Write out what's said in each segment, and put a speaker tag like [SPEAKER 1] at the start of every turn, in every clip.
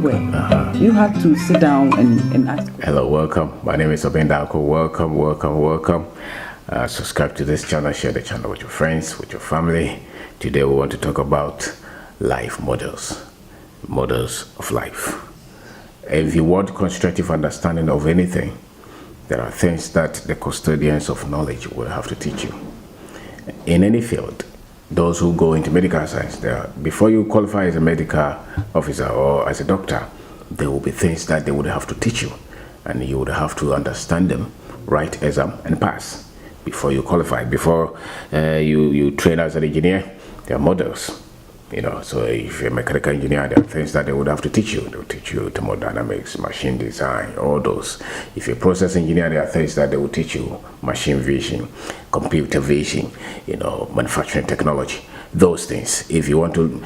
[SPEAKER 1] everywhere. You have to sit down and ask.
[SPEAKER 2] Hello, welcome. My name is Obeng Darko. Welcome. Subscribe to this channel, share the channel with your friends, with your family. Today we want to talk about life models of life. If you want constructive understanding of anything, there are things that the custodians of knowledge will have to teach you. In any field, those who go into medical science, before you qualify as a medical officer or as a doctor, there will be things that they would have to teach you, and you would have to understand them, write exam and pass before you qualify. Before you train as an engineer, there are models. So if you're a mechanical engineer, there are things that they would have to teach you. They'll teach you thermodynamics, machine design, all those. If you're a process engineer, there are things that they will teach you: machine vision, computer vision, manufacturing technology, those things. If you want to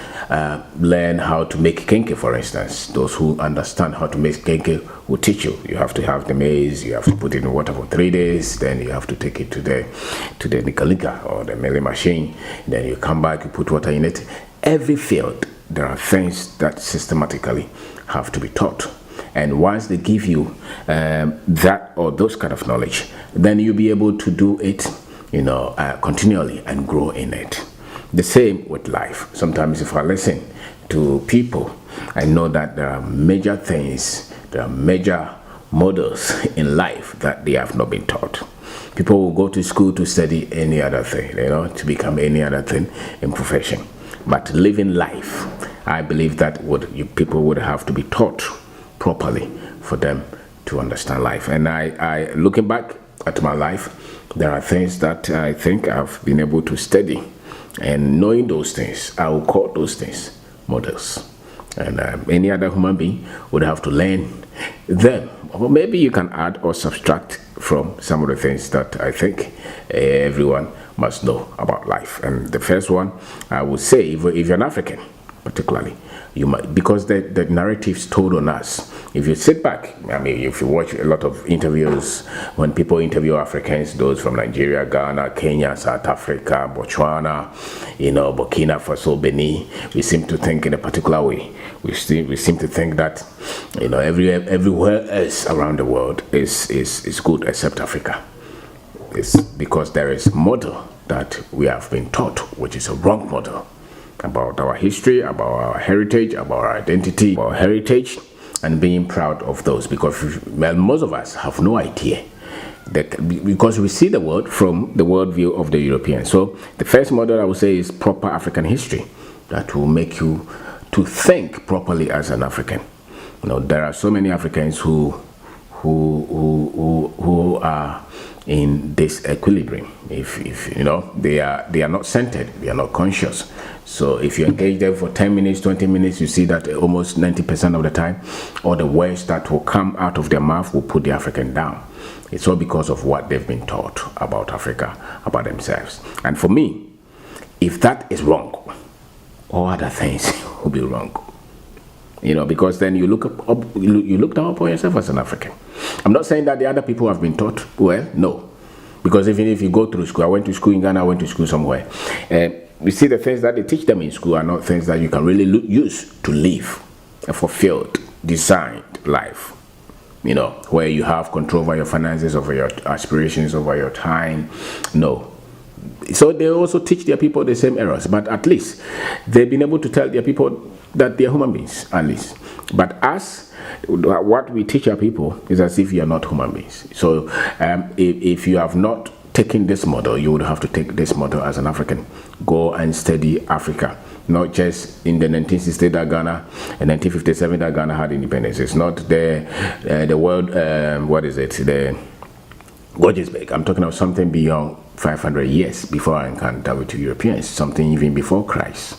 [SPEAKER 2] learn how to make kenke, for instance, those who understand how to make kenke will teach you. You have to have the maize, you have to put it in water for 3 days, then you have to take it to the nikalika or the milling machine, then you come back, you put water in it. Every field, there are things that systematically have to be taught. And once they give you that or those kind of knowledge, then you'll be able to do it, continually and grow in it. The same with life. Sometimes if I listen to people, I know that there are major things, there are major models in life that they have not been taught. People will go to school to study any other thing, to become any other thing in profession. But living life, I believe that people would have to be taught properly for them to understand life. And I looking back at my life, there are things that I think I've been able to study. And knowing those things, I will call those things models. And any other human being would have to learn them. Or maybe you can add or subtract from some of the things that I think everyone must know about life. And the first one, I would say, if you're an African, particularly, you might, because the narratives told on us. If you sit back, if you watch a lot of interviews, when people interview Africans, those from Nigeria, Ghana, Kenya, South Africa, Botswana, Burkina Faso, Benin, we seem to think in a particular way. We seem to think that, everywhere else around the world is good except Africa. It's because there is a model that we have been taught, which is a wrong model, about our history, about our heritage, about our identity, about our heritage, and being proud of those. Because most of us have no idea, because we see the world from the worldview of the Europeans. So the first model I would say is proper African history, that will make you to think properly as an African. There are so many Africans who are in this equilibrium. If they are not centered, they are not conscious. So if you engage them for 10 minutes, 20 minutes, you see that almost 90% of the time, all the words that will come out of their mouth will put the African down. It's all because of what they've been taught about Africa, about themselves. And for me, if that is wrong, all other things will be wrong. Because then you look down upon yourself as an African. I'm not saying that the other people have been taught well, no. Because even if you go through school, I went to school in Ghana, I went to school somewhere. You see, the things that they teach them in school are not things that you can really use to live a fulfilled, designed life. Where you have control over your finances, over your aspirations, over your time. No. So they also teach their people the same errors, but at least they've been able to tell their people that they're human beings, at least. But what we teach our people is as if you are not human beings. So if you have not taken this model, you would have to take this model as an African. Go and study Africa, not just in the 1960s that Ghana, in 1957 that Ghana had independence. It's not the world, the gorgeous bag. I'm talking about something beyond 500 years before I encounter with Europeans, something even before Christ,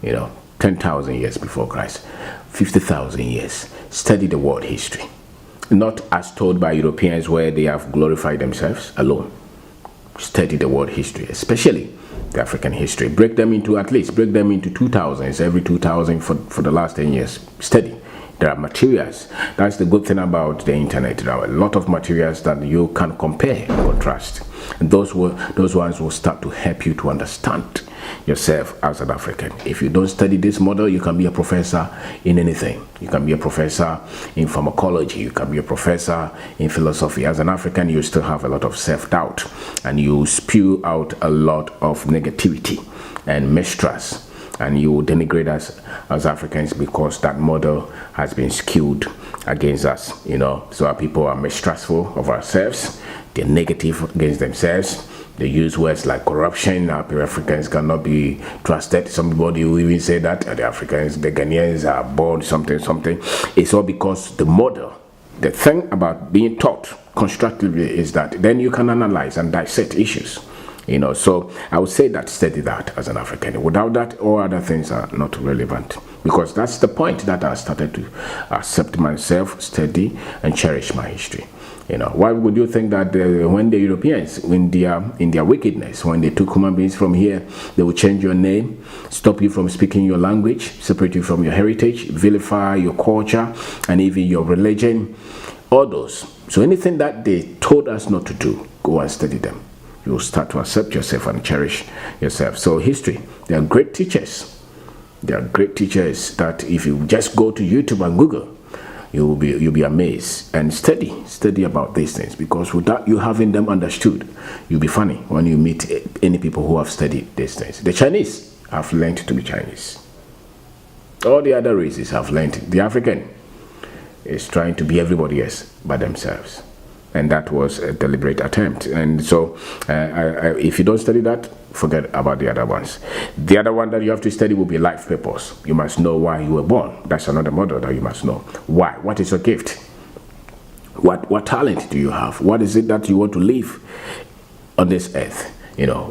[SPEAKER 2] 10,000 years before Christ, 50,000 years. Study the world history, not as told by Europeans where they have glorified themselves alone. Study the world history, especially the African history. Break them into 2000s, every 2000 for the last 10 years. Study. There are materials. That's the good thing about the internet. There are a lot of materials that you can compare and contrast. And those ones will start to help you to understand yourself as an African. If you don't study this model, you can be a professor in anything. You can be a professor in pharmacology. You can be a professor in philosophy. As an African, you still have a lot of self-doubt, and you spew out a lot of negativity and mistrust, and you denigrate us as Africans because that model has been skewed against us. So our people are mistrustful of ourselves. They're negative against themselves. They use words like corruption. Our Africans cannot be trusted. Somebody will even say that the Africans, the Ghanaians are born something. It's all because the model, the thing about being taught constructively is that then you can analyze and dissect issues. So I would say that study that as an African. Without that, all other things are not relevant, because that's the point that I started to accept myself, study, and cherish my history. Why would you think that when the Europeans, in their wickedness, when they took human beings from here, they would change your name, stop you from speaking your language, separate you from your heritage, vilify your culture, and even your religion, all those. So anything that they told us not to do, go and study them. You will start to accept yourself and cherish yourself. So history, they are great teachers. They are great teachers that if you just go to YouTube and Google, you'll be amazed. And study about these things, because without you having them understood, you'll be funny when you meet any people who have studied these things. The Chinese have learned to be Chinese. All the other races have learned. The African is trying to be everybody else but themselves. And that was a deliberate attempt. And so if you don't study that, forget about the other ones. The other one that you have to study will be life purpose. You must know why you were born. That's another model that you must know. Why? What is your gift? What talent do you have? What is it that you want to live on this earth?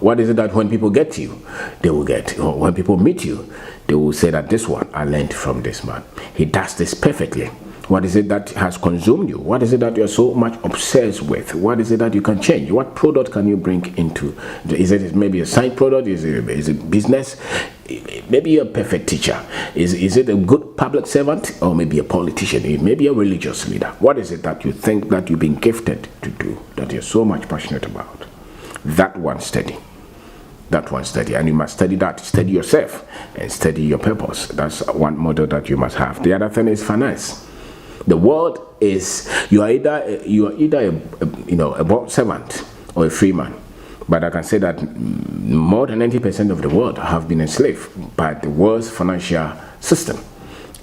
[SPEAKER 2] What is it that when people get you, they will get? Or when people meet you, they will say that this one, I learned from this man. He does this perfectly. What is it that has consumed you? What is it that you're so much obsessed with? What is it that you can change? What product can you bring into? Is it maybe a side product? Is it business? Maybe you're a perfect teacher. Is it a good public servant? Or maybe a politician? Maybe a religious leader? What is it that you think that you've been gifted to do, that you're so much passionate about? That one study. That one study. And you must study that. Study yourself and study your purpose. That's one model that you must have. The other thing is finance. The world is, you are either a bond servant or a free man. But I can say that more than 90% of the world have been enslaved by the world's financial system.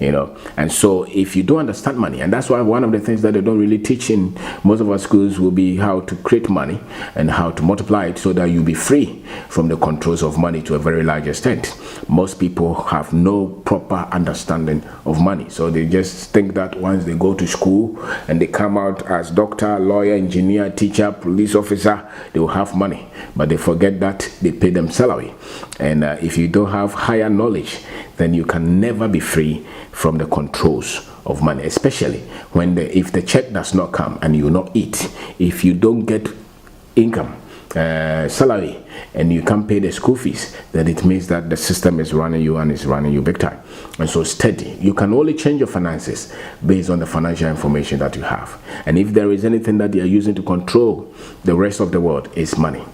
[SPEAKER 2] And so if you don't understand money, and that's why one of the things that they don't really teach in most of our schools will be how to create money and how to multiply it so that you'll be free from the controls of money to a very large extent. Most people have no proper understanding of money, so they just think that once they go to school and they come out as doctor, lawyer, engineer, teacher, police officer, they will have money, but they forget that they pay them salary. And if you don't have higher knowledge, then you can never be free from the controls of money, especially when if the check does not come and you not eat, if you don't get income, salary, and you can't pay the school fees, then it means that the system is running you, and it's running you big time. And so study. You can only change your finances based on the financial information that you have. And if there is anything that they are using to control the rest of the world, it's money.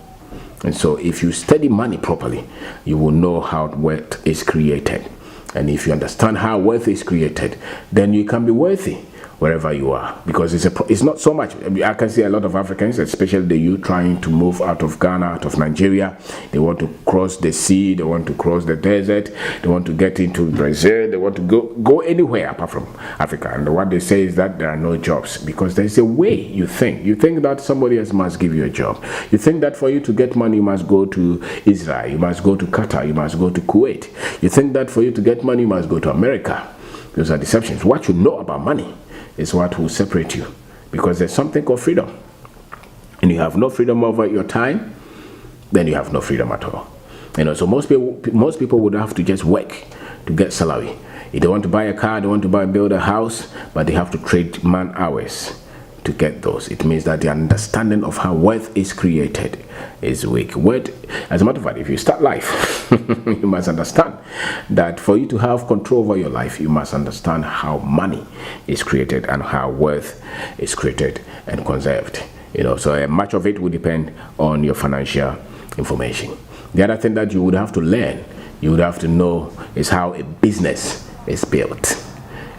[SPEAKER 2] And so if you study money properly, you will know how wealth is created. And if you understand how wealth is created, then you can be wealthy wherever you are, because it's not so much. I can see a lot of Africans, especially the youth, trying to move out of Ghana, out of Nigeria. They want to cross the sea, they want to cross the desert, they want to get into Brazil, they want to go anywhere apart from Africa. And what they say is that there are no jobs, because there's a way you think. You think that somebody else must give you a job. You think that for you to get money, you must go to Israel, you must go to Qatar, you must go to Kuwait. You think that for you to get money, you must go to America. Those are deceptions. What you know about money is what will separate you, because there's something called freedom, and you have no freedom over your time, then you have no freedom at all. So most people would have to just work to get salary. If they want to buy a car, they want to build a house, but they have to trade man hours to get those. It means that the understanding of how wealth is created is weak. As a matter of fact, if you start life, you must understand that for you to have control over your life, you must understand how money is created and how wealth is created and conserved. So much of it will depend on your financial information. The other thing that you would have to learn, you would have to know, is how a business is built.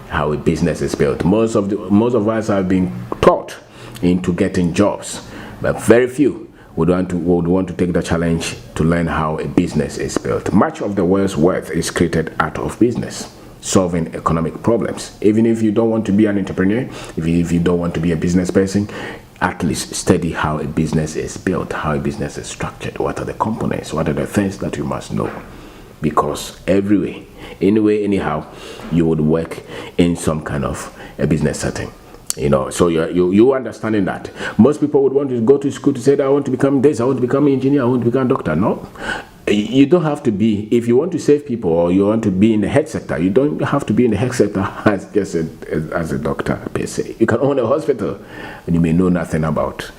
[SPEAKER 2] How a business is built. Most of us have been taught into getting jobs, but very few would want to take the challenge to learn how a business is built. Much of the world's wealth is created out of business, solving economic problems. Even if you don't want to be an entrepreneur, if you don't want to be a business person, at least study how a business is built, how a business is structured, what are the components, what are the things that you must know. Because anyway, anyhow, you would work in some kind of a business setting. So you understanding that. Most people would want to go to school to say that I want to become this, I want to become an engineer, I want to become a doctor. No, you don't have to be. If you want to save people or you want to be in the health sector, you don't have to be in the health sector as just as a doctor per se. You can own a hospital and you may know nothing about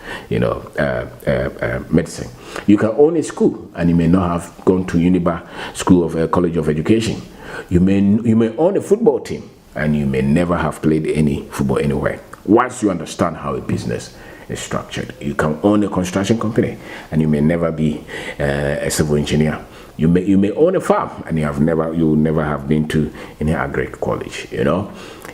[SPEAKER 2] medicine. You can own a school and you may not have gone to Uniba School of College of Education. You may own a football team and you may never have played any football anywhere. Once you understand how a business is structured, you can own a construction company and you may never be a civil engineer. You may own a farm and you never have been to any agric college.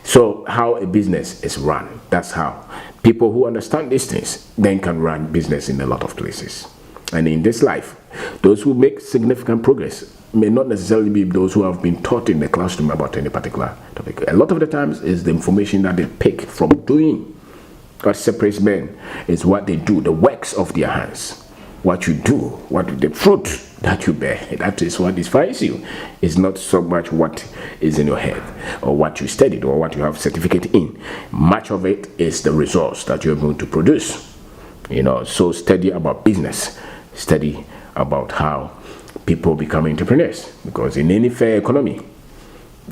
[SPEAKER 2] So how a business is run, that's how people who understand these things then can run business in a lot of places. And in this life, those who make significant progress may not necessarily be those who have been taught in the classroom about any particular topic. A lot of the times is the information that they pick from doing. What separates men is what they do, the works of their hands. What you do, the fruit that you bear, that is what defines you. It's not so much what is in your head or what you studied or what you have certificate in. Much of it is the results that you're going to produce. So study about business, study about how people become entrepreneurs, because in any fair economy,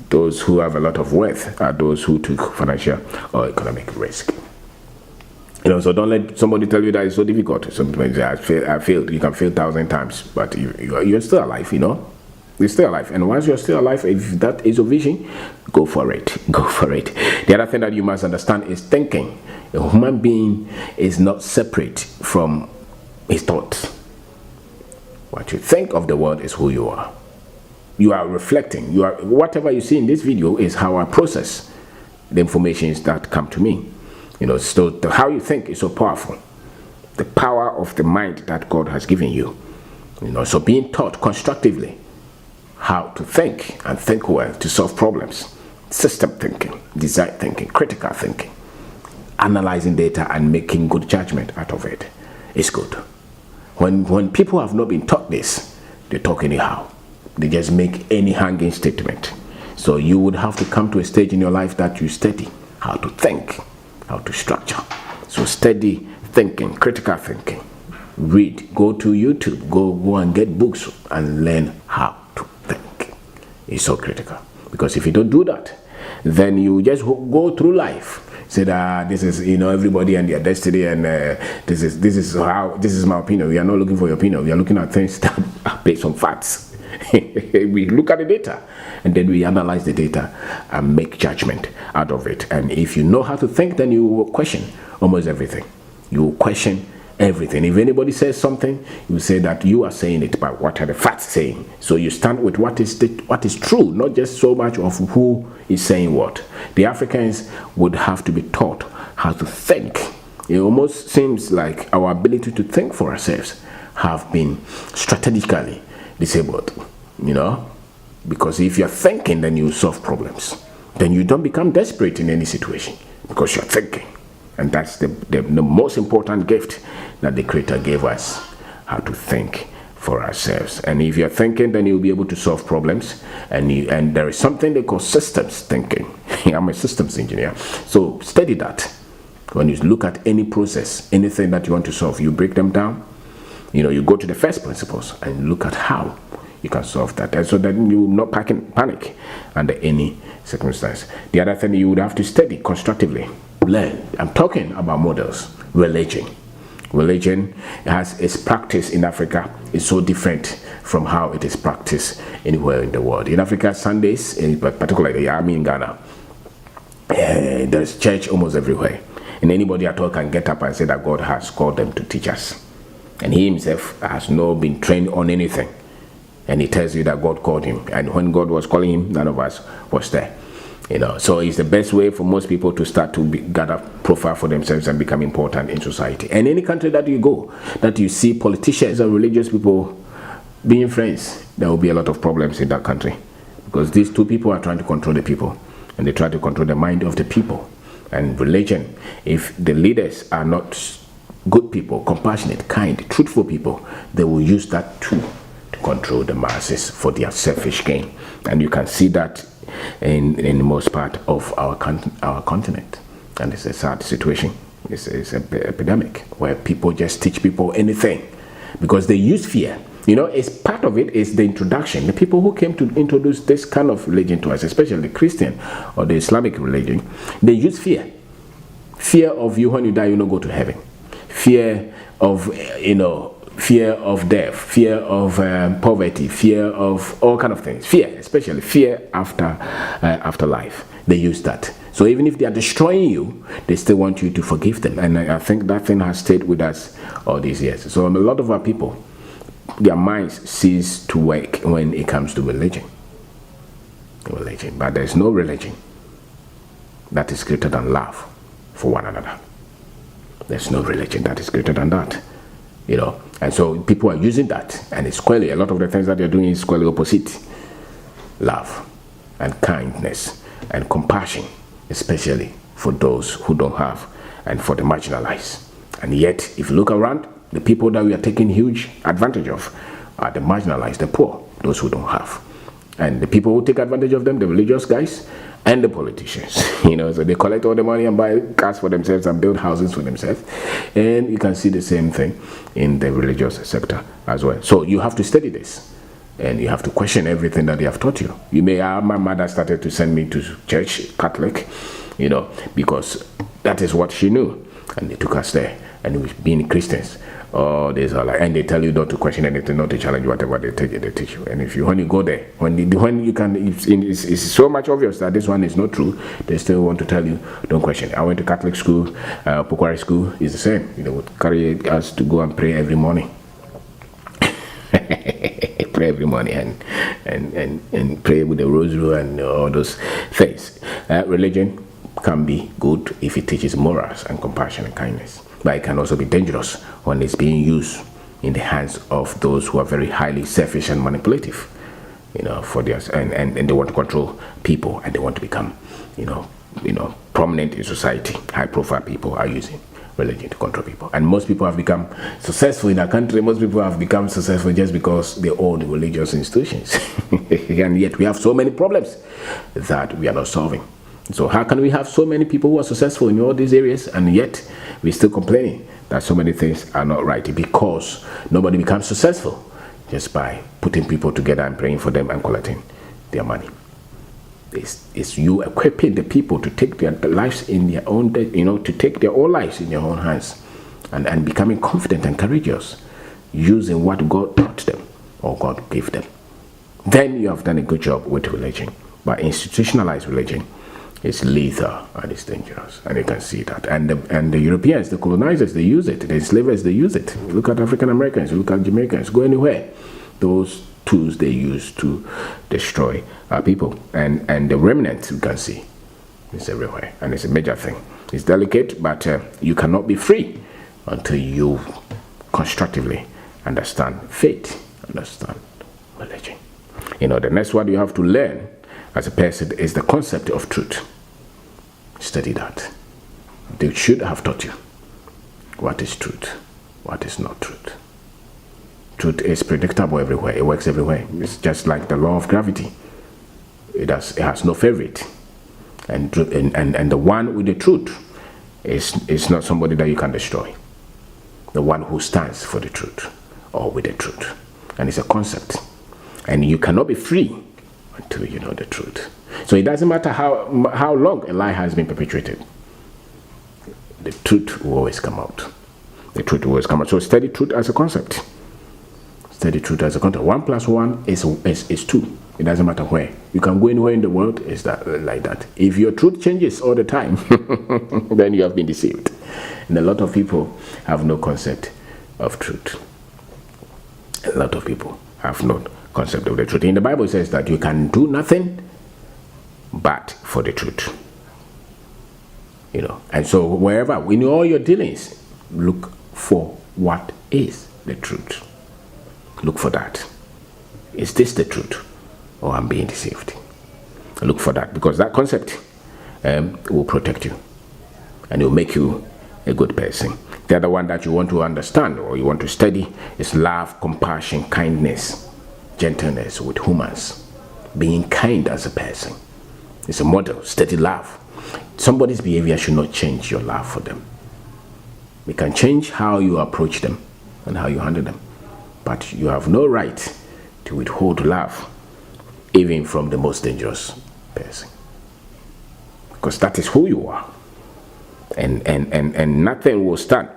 [SPEAKER 2] those who have a lot of wealth are those who took financial or economic risk. So don't let somebody tell you that it's so difficult. Sometimes I failed. You can fail 1,000 times, but you're still alive. You're still alive, and once you're still alive, if that is your vision, go for it. Go for it. The other thing that you must understand is thinking. A human being is not separate from his thoughts. What you think of the world is who you are. You are reflecting. Whatever you see in this video is how I process the information that come to me. So how you think is so powerful. The power of the mind that God has given you. So being taught constructively how to think and think well to solve problems. System thinking, design thinking, critical thinking, analyzing data and making good judgment out of it is good. When people have not been taught this, they talk anyhow. They just make any hanging statement. So you would have to come to a stage in your life that you study how to think, how to structure. So study thinking, critical thinking. Read, go to YouTube, go and get books and learn how to think. It's so critical. Because if you don't do that, then you just go through life. Say that this is everybody and their destiny, and this is my opinion. We are not looking for your opinion. We are looking at things that are based on facts. We look at the data and then we analyze the data and make judgment out of it. And if you know how to think, then you will question almost everything. You will question everything. If anybody says something, you say that you are saying it, but what are the facts saying? So you stand with what is true, not just so much of who is saying what. The Africans would have to be taught how to think. It almost seems like our ability to think for ourselves have been strategically disabled, because if you're thinking, then you solve problems. Then you don't become desperate in any situation because you're thinking. And that's the most important gift that the Creator gave us, how to think for ourselves. And if you're thinking, then you'll be able to solve problems. And there is something they call systems thinking. I'm a systems engineer. So study that. When you look at any process, anything that you want to solve, you break them down. You go to the first principles and look at how you can solve that. And so that you will not panic under any circumstance. The other thing, you would have to study constructively. Learn. I'm talking about models. Religion has its practice in Africa is so different from how it is practiced anywhere in the world. In Africa, Sundays, particularly in Ghana, there's church almost everywhere. And anybody at all can get up and say that God has called them to teach us. and he himself has not been trained on anything. And he tells you that God called him, and when God was calling him, none of us was there. So it's the best way for most people to start to gather profile for themselves and become important in society. And any country that you go, that you see politicians and religious people being friends, there will be a lot of problems in that country, because these two people are trying to control the people, and they try to control the mind of the people. And religion, if the leaders are not good people, compassionate, kind, truthful people, they will use that too to control the masses for their selfish gain. And you can see that in most part of our continent. And it's a sad situation. It's an epidemic where people just teach people anything because they use fear. It's part of it is the introduction. The people who came to introduce this kind of religion to us, especially the Christian or the Islamic religion, they use fear. Fear of you when you die, you don't go to heaven. Fear of, fear of death, fear of poverty, fear of all kind of things. Fear, especially fear after life. They use that. So even if they are destroying you, they still want you to forgive them. And I think that thing has stayed with us all these years. So a lot of our people, their minds cease to work when it comes to religion. But there's no religion that is greater than love for one another. There's no religion that is greater than that. And so people are using that, and it's squarely, a lot of the things that they're doing is squarely opposite. Love and kindness and compassion, especially for those who don't have and for the marginalized. And yet, if you look around, the people that we are taking huge advantage of are the marginalized, the poor, those who don't have. And the people who take advantage of them, the religious guys and the politicians, so they collect all the money and buy cars for themselves and build houses for themselves. And you can see the same thing in the religious sector as well. So you have to study this, and you have to question everything that they have taught you. My mother started to send me to church, Catholic, because that is what she knew. And they took us there, and we being Christians. Oh, and they tell you not to question anything, not to challenge whatever they teach you. And when you go there, when you can, it's so much obvious that this one is not true, they still want to tell you, don't question it. I went to Catholic school, Pukwari school is the same. They would carry us to go and pray every morning. Pray every morning and pray with the rosary and all those things. Religion can be good if it teaches morals and compassion and kindness. But it can also be dangerous when it's being used in the hands of those who are very highly selfish and manipulative, for their and they want to control people, and they want to become, prominent in society. High-profile people are using religion to control people, and most people have become successful in our country. Most people have become successful just because they own the religious institutions, and yet we have so many problems that we are not solving. So how can we have so many people who are successful in all these areas, and yet we're still complaining that so many things are not right? Because nobody becomes successful just by putting people together and praying for them and collecting their money. It's you equipping the people to take their lives in their own, to take their own lives in their own hands, and becoming confident and courageous, using what God taught them or God gave them. Then you have done a good job with religion. But institutionalized religion, it's lethal and it's dangerous, and you can see that. And the Europeans, the colonizers, they use it. The enslavers, they use it. Look at African Americans, look at Jamaicans, go anywhere. Those tools they use to destroy our people. And the remnant, you can see, it's everywhere, and it's a major thing. It's delicate, but you cannot be free until you constructively understand faith, understand religion. The next one you have to learn as a person is the concept of truth. Study that. They should have taught you what is truth, what is not truth. Truth is predictable everywhere. It works everywhere. It's just like the law of gravity. It has no favorite. And the one with the truth is not somebody that you can destroy. The one who stands for the truth or with the truth. And it's a concept. And you cannot be free until you know the truth. So it doesn't matter how long a lie has been perpetrated. The truth will always come out. The truth will always come out. So study truth as a concept. Study truth as a concept. 1 + 1 is 2. It doesn't matter where. You can go anywhere in the world. It's that like that. If your truth changes all the time, then you have been deceived. And a lot of people have no concept of truth. A lot of people have no concept of the truth. In the Bible, it says that you can do nothing but for the truth. And so wherever, in all your dealings, look for what is the truth. Look for that. Is this the truth, or I'm being deceived? Look for that, because that concept will protect you, and it will make you a good person. The other one that you want to understand or you want to study is love, compassion, kindness, gentleness with humans. Being kind as a person. It's a model. Steady love. Somebody's behavior should not change your love for them. It can change how you approach them and how you handle them. But you have no right to withhold love, even from the most dangerous person. Because that is who you are. And nothing will stand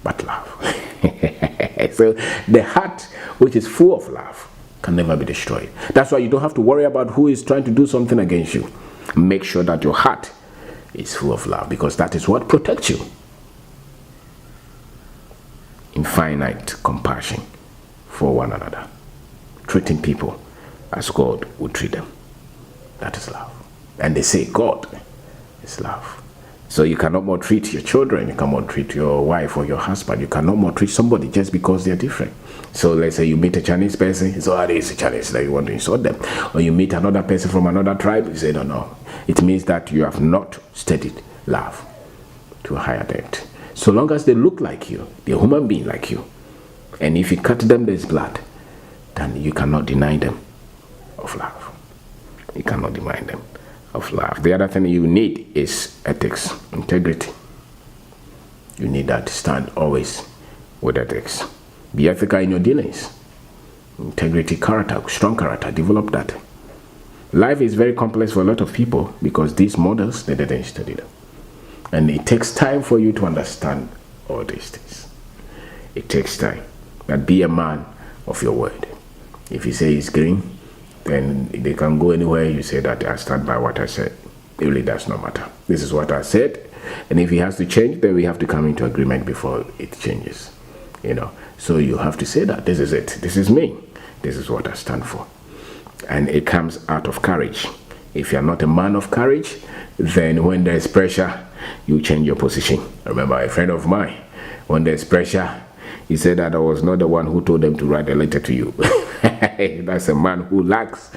[SPEAKER 2] but love. So the heart which is full of love can never be destroyed. That's why you don't have to worry about who is trying to do something against you. Make sure that your heart is full of love, because that is what protects you. Infinite compassion for one another. Treating people as God would treat them. That is love. And they say God is love. So you cannot maltreat your children, you cannot treat your wife or your husband, you cannot maltreat somebody just because they're different. So let's say you meet a Chinese person, it's always a Chinese that you want to insult them. Or you meet another person from another tribe, you say, no. It means that you have not studied love to a higher depth. So long as they look like you, they're a human being like you, and if you cut them, there's blood, then you cannot deny them of love. You cannot deny them of love. The other thing you need is ethics, integrity. You need that to stand always with ethics. Be ethical in your dealings. Integrity, character, strong character, develop that. Life is very complex for a lot of people because these models, they didn't study them. And it takes time for you to understand all these things. It takes time. But be a man of your word. If you say it's green, then they can go anywhere. You say that I stand by what I said. It really does not matter. This is what I said. And if he has to change, then we have to come into agreement before it changes. So you have to say that this is it. This is me. This is what I stand for. And it comes out of courage. If you're not a man of courage, then when there's pressure, you change your position. I remember a friend of mine, when there's pressure, he said that I was not the one who told them to write a letter to you. That's a man who lacks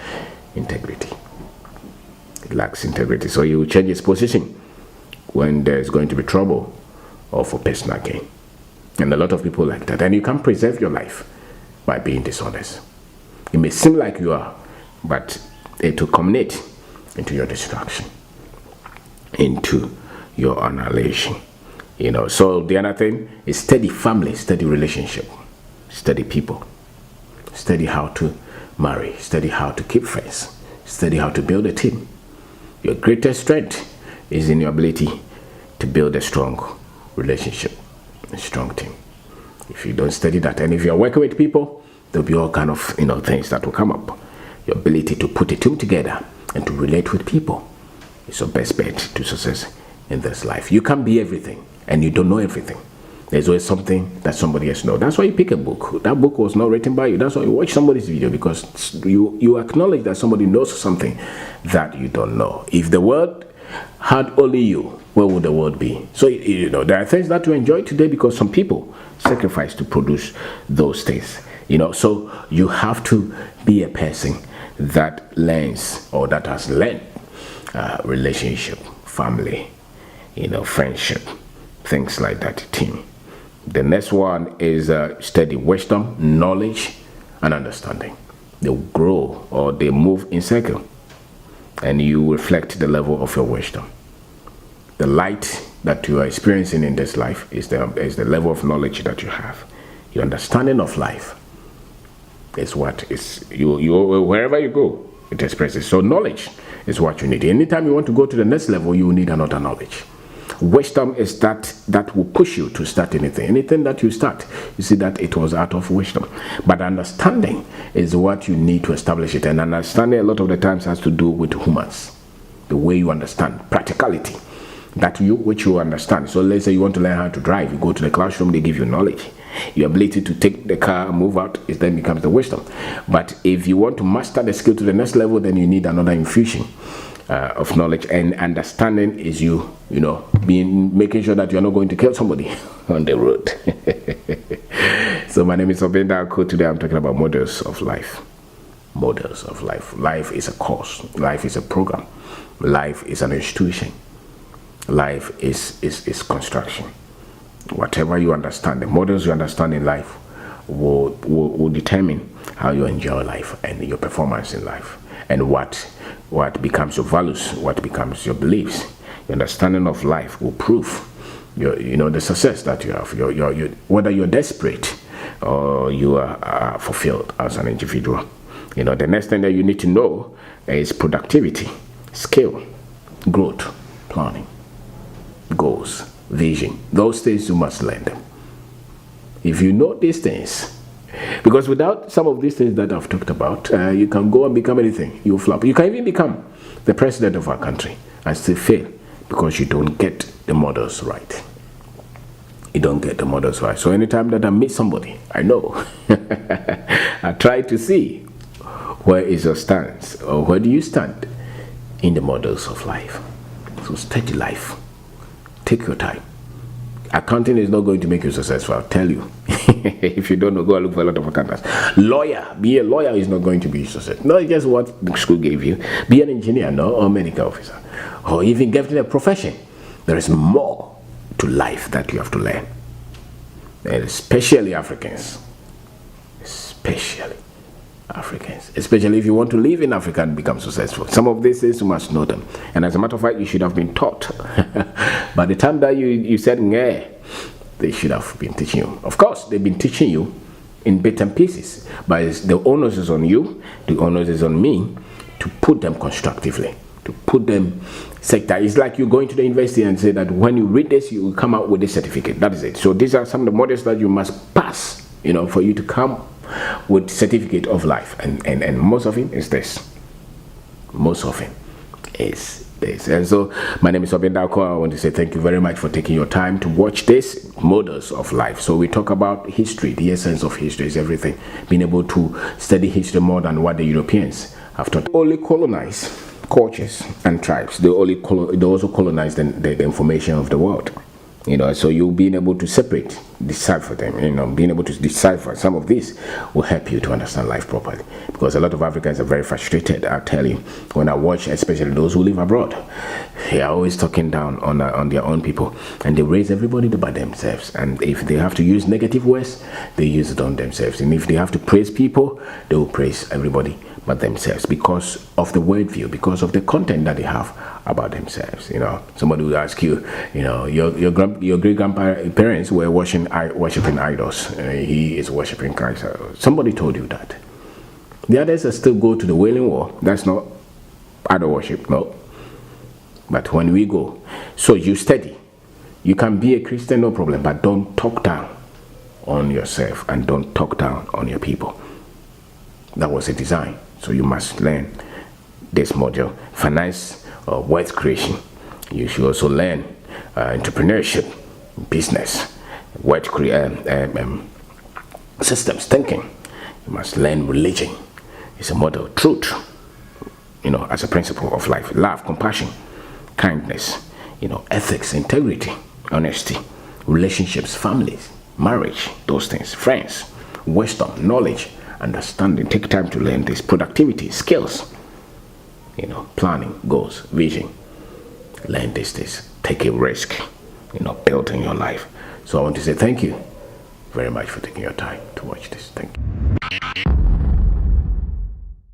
[SPEAKER 2] integrity. He lacks integrity. So he will change his position when there's going to be trouble or for personal gain. And a lot of people like that. And you can preserve your life by being dishonest. It may seem like you are, but it will culminate into your destruction, into your annihilation. So the other thing is steady family, steady relationship, steady people, study how to marry, study how to keep friends, study how to build a team. Your greatest strength is in your ability to build a strong relationship, a strong team. If you don't study that, and if you're working with people, there'll be all kind of things that will come up. Your ability to put a team together and to relate with people is your best bet to success in this life. You can't be everything, and you don't know everything. There's always something that somebody else knows. That's why you pick a book. That book was not written by you. That's why you watch somebody's video, because you acknowledge that somebody knows something that you don't know. If the world had only you, where would the world be? So there are things that you enjoy today because some people sacrifice to produce those things. So you have to be a person that learns, or that has learned relationship, family, friendship, things like that, team. The next one is study wisdom, knowledge, and understanding. They grow or they move in circle, and you reflect the level of your wisdom. The light that you are experiencing in this life is the level of knowledge that you have. Your understanding of life is what is you wherever you go, it expresses. So knowledge is what you need. Anytime you want to go to the next level, you need another knowledge. Wisdom is that will push you to start anything. Anything that you start, you see that it was out of wisdom. But understanding is what you need to establish it. And understanding a lot of the times has to do with humans. The way you understand, practicality, which you understand. So let's say you want to learn how to drive, you go to the classroom, they give you knowledge. Your ability to take the car, move out, it then becomes the wisdom. But if you want to master the skill to the next level, then you need another infusion of knowledge and understanding. Is making sure that you're not going to kill somebody on the road. So my name is Kwabena Darko. Today I'm talking about models of life. Models of life. Life is a course. Life is a program. Life is an institution. Life is construction. Whatever you understand, the models you understand in life will determine how you enjoy life and your performance in life, and what becomes your values, what becomes your beliefs. Your understanding of life will prove the success that you have, whether you're desperate or you are fulfilled as an individual. The next thing that you need to know is productivity, skill, growth, planning, goals, vision. Those things you must learn them. If you know these things, because without some of these things that I've talked about, you can go and become anything. You flop. You can even become the president of our country and still fail because you don't get the models right. You don't get the models right. So anytime that I meet somebody, I know. I try to see where is your stance, or where do you stand in the models of life. So study life. Take your time. Accounting is not going to make you successful, I'll tell you. If you don't know, go and look for a lot of accountants. Be a lawyer is not going to be successful. Not just what the school gave you. Be an engineer, no, or medical officer, or even get in a profession. There is more to life that you have to learn. And especially Africans. Especially if you want to live in Africa and become successful. Some of these things you must know them. And as a matter of fact, you should have been taught. By the time that you said, "Nah," they should have been teaching you. Of course, they've been teaching you in bits and pieces. But the onus is on you, the onus is on me to put them constructively, to put them sector. It's like you going to the university and say that when you read this, you will come out with a certificate. That is it. So these are some of the models that you must pass, for you to come with certificate of life, and most of it is this. Most of it is this. And so my name is Kwabena Darko. I want to say thank you very much for taking your time to watch this models of life. So we talk about history. The essence of history is everything. Being able to study history more than what the Europeans have taught. Only colonize cultures and tribes. They also colonize the information of the world. So you being able to decipher them, being able to decipher some of this will help you to understand life properly. Because a lot of Africans are very frustrated, I'll tell you. When I watch, especially those who live abroad, they are always talking down on their own people. And they raise everybody by themselves. And if they have to use negative words, they use it on themselves. And if they have to praise people, they will praise everybody but themselves, because of the worldview, because of the content that they have about themselves. Somebody will ask you, your great grandparents were worshiping idols. He is worshiping Christ. Somebody told you that. The others are still go to the Wailing Wall. That's not idol worship, no. But when we go, so you study. You can be a Christian, no problem, but don't talk down on yourself and don't talk down on your people. That was a design. So you must learn this module. Finance or wealth creation. You should also learn entrepreneurship, business, wealth systems thinking. You must learn religion. It's a model. Truth, as a principle of life. Love, compassion, kindness, ethics, integrity, honesty, relationships, families, marriage, those things, friends, wisdom, knowledge, understanding. Take time to learn this. Productivity, skills, planning, goals, vision. Learn this. Take a risk, build in your life. So I want to say thank you very much for taking your time to watch this. Thank you.